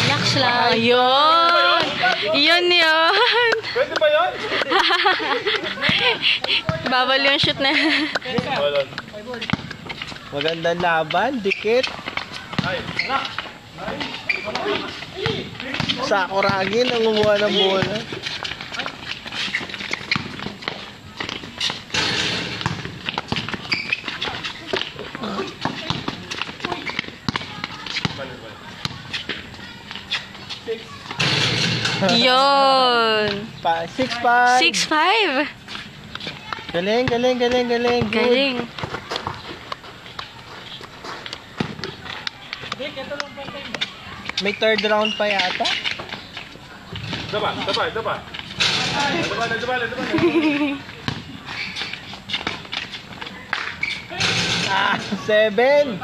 Relax lang. Yun. Yun. Pwede ba yun? Bawal yung shoot na. Magandang laban, dikit. Sakuragi nangunguha ng bola. Yun. 6-5. 6-5. Galing. Galing. May third round pa yata. Daba. 7.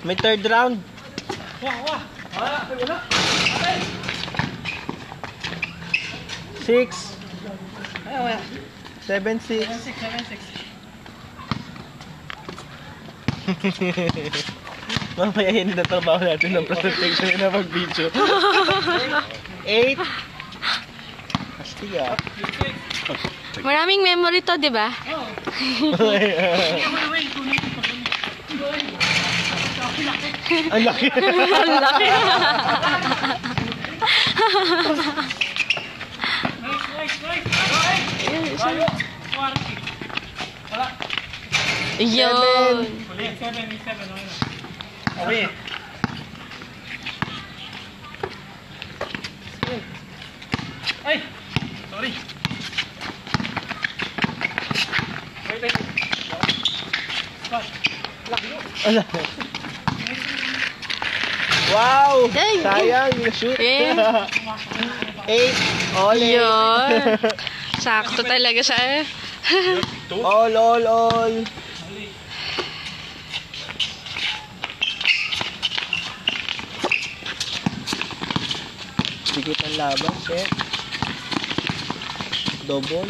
May third round. 6. 7-6. Mamaya hindi na trabaho natin ng presentation na mag-video. 8. Astig ah. Maraming memory to, di ba? Ang laki. Ang laki. Yun. Okay. Ay! Sorry. Wow! Ay, Sayang, yung shoot. 8. All. Yun. Sakto talaga siya. All. Dikit ang laban, set. Double.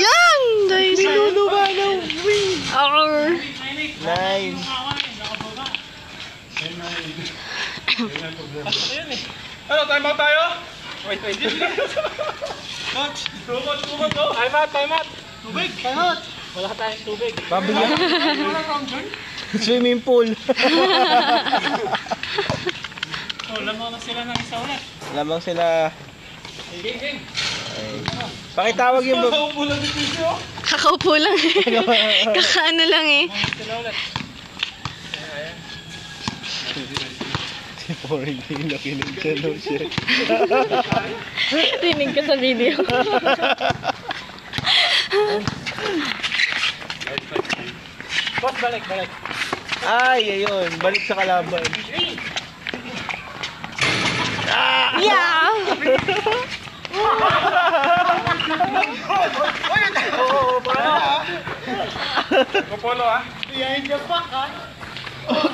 Yan! Nice. Ano ba ng win? Or... 9. Ano, time out tayo? Wait. Coach, go. Time out. Tubig. Wala tayong tubig. Babigyan. Swimming pool. Lamang na sila ng isa ulit. Lamang sila. Game. Pakitawag yung... Nakaupo lang yung video. Kakaupo lang. Kakaano lang eh. Sila ulit. Si Poring hindi nakinig siya, no shit. Rinig ka sa video. Boss, balik. Ay, ayun. Balik sa kalaban. Yeah! Popolo ah.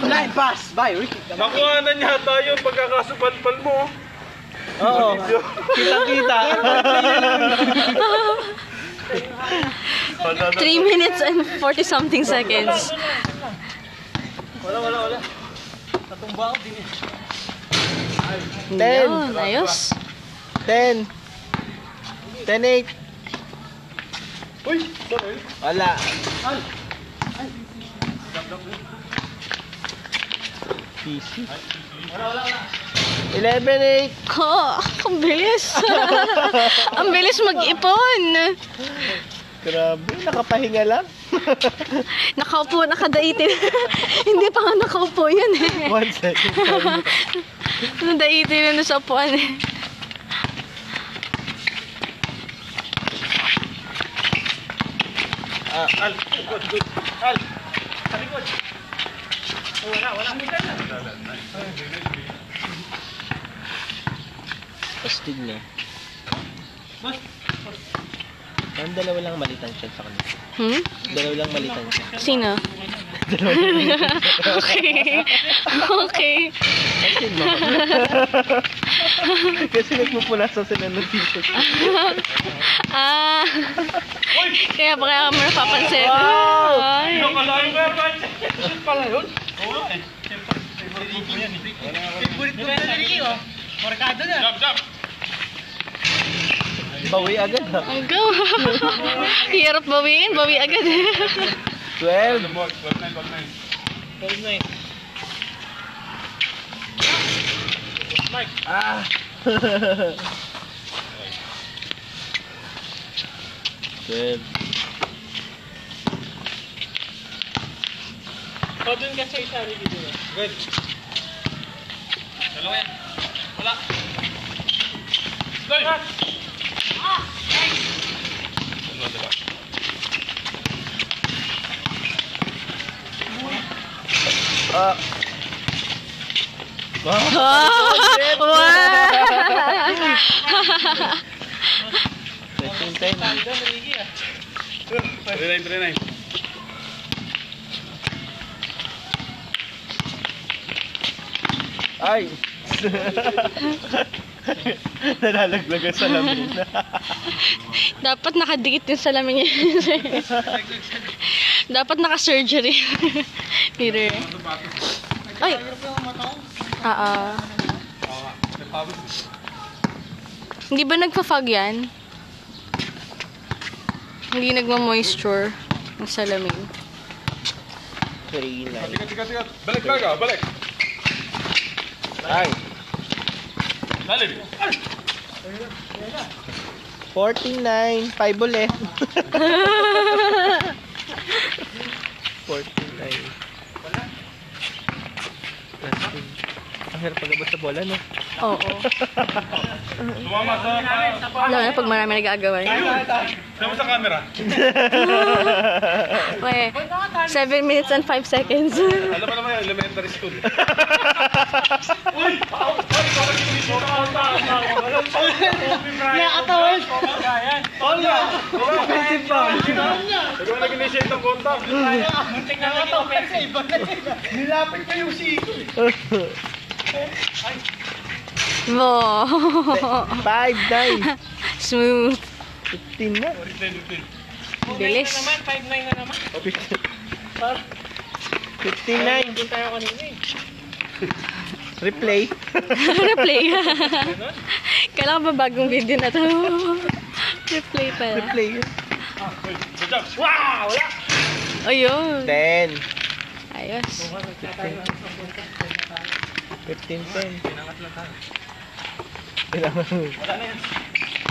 Line pass! Bye, Ricky. Nakuha na niya tayo pagkakasupalpal mo. Oo. Kita-kita. 3 minutes and 40 something seconds. Wala. Natumba ako din eh. 10. Yun, ayos. 10. 10-8. Uy! Sorry. Wala. PC. 11-8. Ko, ang bilis. Ang bilis mag-ipon. Grabe, nakapahinga lang. Nakaupo, nakadaitin. Hindi pa nga nakaupo yan eh. 1 second. Nadaitin na sa upuan eh. Al, good. Al, sa likod. Wala. Pastig na. Ang dalawa lang malitang siya sa kanila. Dalawa lang malitang siya. Sino? Okay. Pastig mo. Kasi nagpupunasan sila ng t-shirt. Ah. Kaya pa kaya kami napapansin. Wow! Ay. Nakalain ko yan, shoot pala yun? Oo eh. Siyempre, favorite ko yan eh. Favorite ko yan eh. Markado na. Jump, jump. Bawi agad ha. Ang go. Hirap bawiin, bawi agad. 12. 12-9. Mike. Ah. 12. O, dun ka sa isa rin dito. Good. Dalawa yan. Wala. Goal! Ah. Wow. Wow. 39. Ay. Nalalaglagan sa lamin. Dapat nakadikit yung salamin niya. Dapat naka-surgery. Peter. Ay. Hindi ba nagpa-fog yan? Hindi nagma-moisture yung salamin. 39. Tigat. Balik baga, balik. Ay. Lalim. 49. 5 ulit. 49. Ang hirap pagabot sa bola, no? Oo. Tumama sa... Lalo na pag marami nag-aagawan. Sama sa camera. Okay. 7 minutes and 5 seconds. Alam mo naman yan, elementary school. Uy! Nakatawad. Paul nga! Offensive foul. Ikaw nag-initiate ng contact. Muntik na lang yung offensive. Nilapit pa yung siko. Mo. 5, 9. Smooth. 15 na. Bilis. 5-9 na naman. 59. Hindi tayo kanina eh. Replay. Replay. Kailangan ba bagong video na to? Replay pala. Replay. Good job. Wow! Wala! Ayun. 10. Ayos. 15, 10. Pinangat lang tayo. Kailangan. Wala na yan.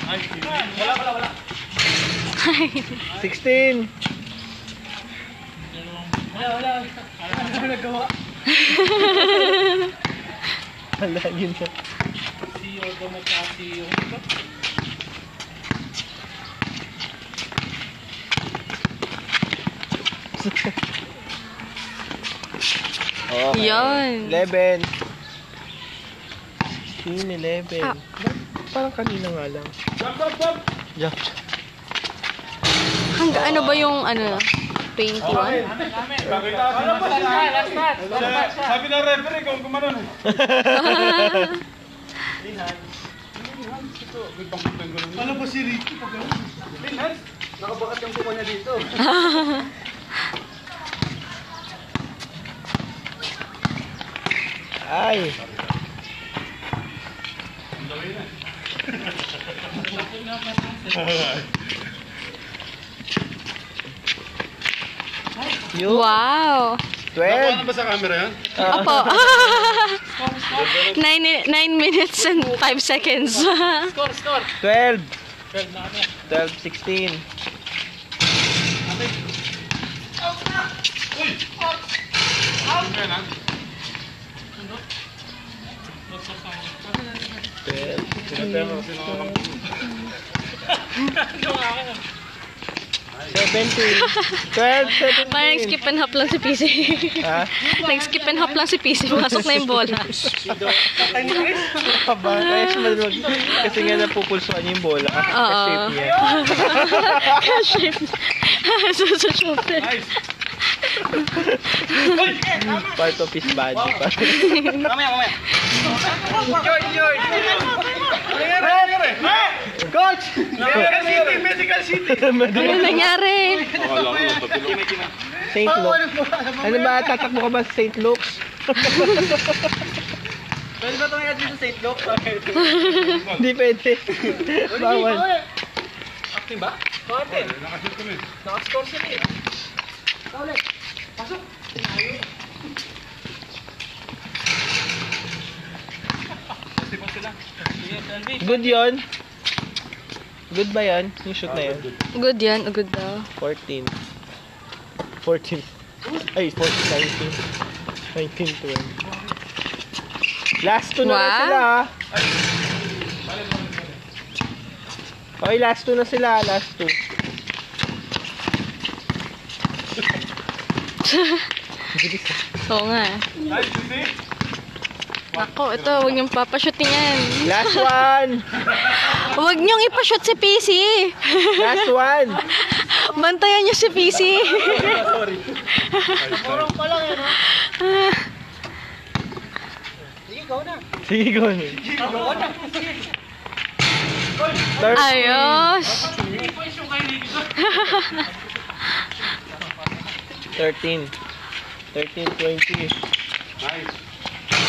Ay, wala. 16. Wala. Ano na nagawa? Wala, yun na. Si Odo mo pa si Odo. Okay. Yan. 11. 11. Ah. Parang kanina nga lang. Jump! Jump. Hanggang ano ba yung ano? 21? Sabi ng referee kung kumanon. Ano ba si Ricky pag gano'n? Linhans, nakabakat yung kuha niya dito. Ay. Yun. Wow. 12. ba sa camera yan? Opo. 9 minutes and 5 seconds. Score! 12. 12 na kami. 12, 16. Uy! Ano yan ha? 17. 12, 17. Parang nag-skip and hop lang si PC. Ha? Nag-skip and hop lang si PC. Pasok na yung bola. Aba, kaya siya madrog. Kasi nga napupulsuan niya yung bola. Oo. Shape niya. Shape. Susunod. Nice! Part of his body. Mamaya! George! Coach! Medical City! Ano nangyari? St. Luke. Ano ba? Tatakbo ka ba sa St. Luke's? Pwede ba tumingin dito sa St. Luke? Hindi pwede. Bawal. Acting ba? Bakit? Nakascore sila eh. Ulit. Pasok. Good yun. Good ba yan? Yung shoot na yun? Good yan, good daw. 14. 14. Ay, 14, 19. 19, 20. Last two na Wow. sila. Okay, last two na sila. Last two. Oo nga. Ako, ito, huwag niyong papashootin yan. Last one. Huwag niyong ipashoot si PC. Last one. Bantayan niyo si PC. Kurang pa lang yan ha. Sige, go na. Sige, go. Go na. Third. Ayos. 13. 13, 20.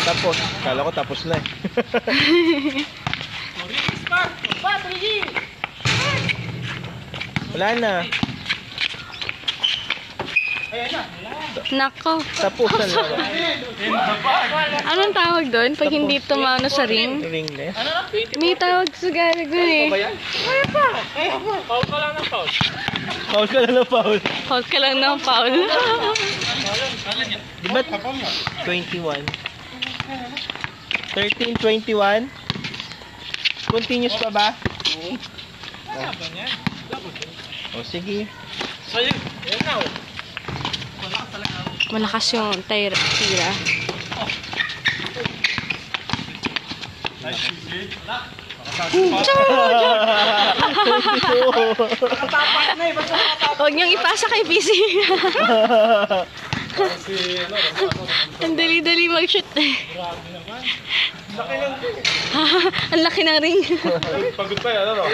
Tapos. Kala ko tapos na eh. Wala na. Nako. Tapos na lang. Anong tawag doon pag hindi tumano sa ring? Ringless. May tawag sa gano'n eh. Foul ka lang ng foul. Foul ka na ng foul. Hold ka lang ng foul. Di ba 21? 13, 21? Continuous pa ba? O sige. So yun, yan na oh. Malakas yung tira. Tapak na eh, basta nakatapak. Huwag niyong ipasa kay PC. Ang dali-dali mag-shoot. Ang laki ng ring. Pagod pa yan, ano?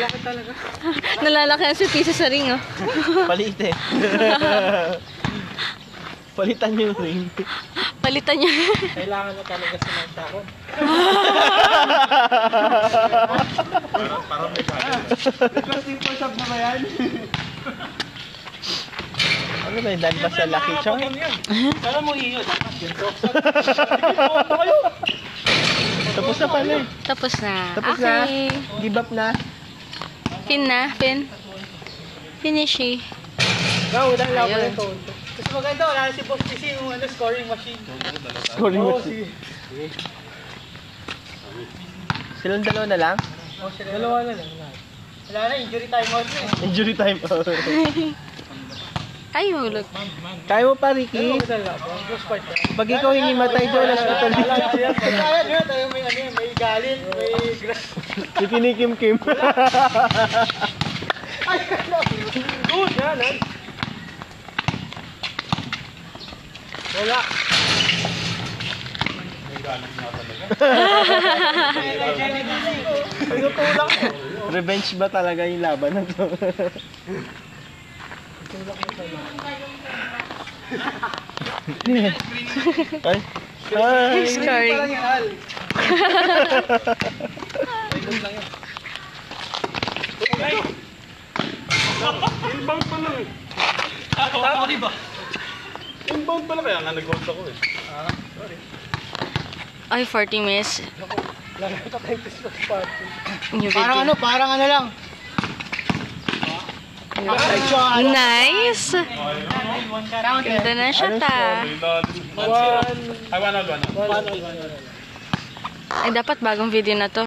Nalalaki ang si PC sa ring, oh. Palit eh. Palitan yung ring. Palitan niya. Kailangan mo talaga sa mga tako. Parang may gagawin. Plastic for shop na ba yan? Ano ba yun? Dahil ba sa Lucky Charm? Alam mo iyo. Tapos na pala eh. Tapos na. Tapos na. Okay. Give up na. Pin na. Pin. Finish eh. Go, dahil ako Ayun. ito. Kasi maganda, wala na si Boss PC yung scoring machine. Scoring Oo, machine. sige. Silang dalawa na lang? Oh, sila. Dalawa na lang. Wala na, injury time out na eh. Injury time. Ay, hulog. Kaya mo pa, Ricky. Pag ikaw hinimatay doon, hospital dito. Kaya nyo, tayo may ano yan, may galit, may grass. Si Kinikim-Kim. Ay, good, yan, yan. Wala. Pinutulak mo. Revenge ba talaga yung laban na to? Ay. Ay. Scoring. Parang yan, Al. Inbound pa lang eh. Tama di ba? Inbound pa lang kaya nga nag-hold ako eh. Ay, 40 minutes. New video. Parang ano lang. Nice. Ganda na siya ta. One. Ay, dapat bagong video na to.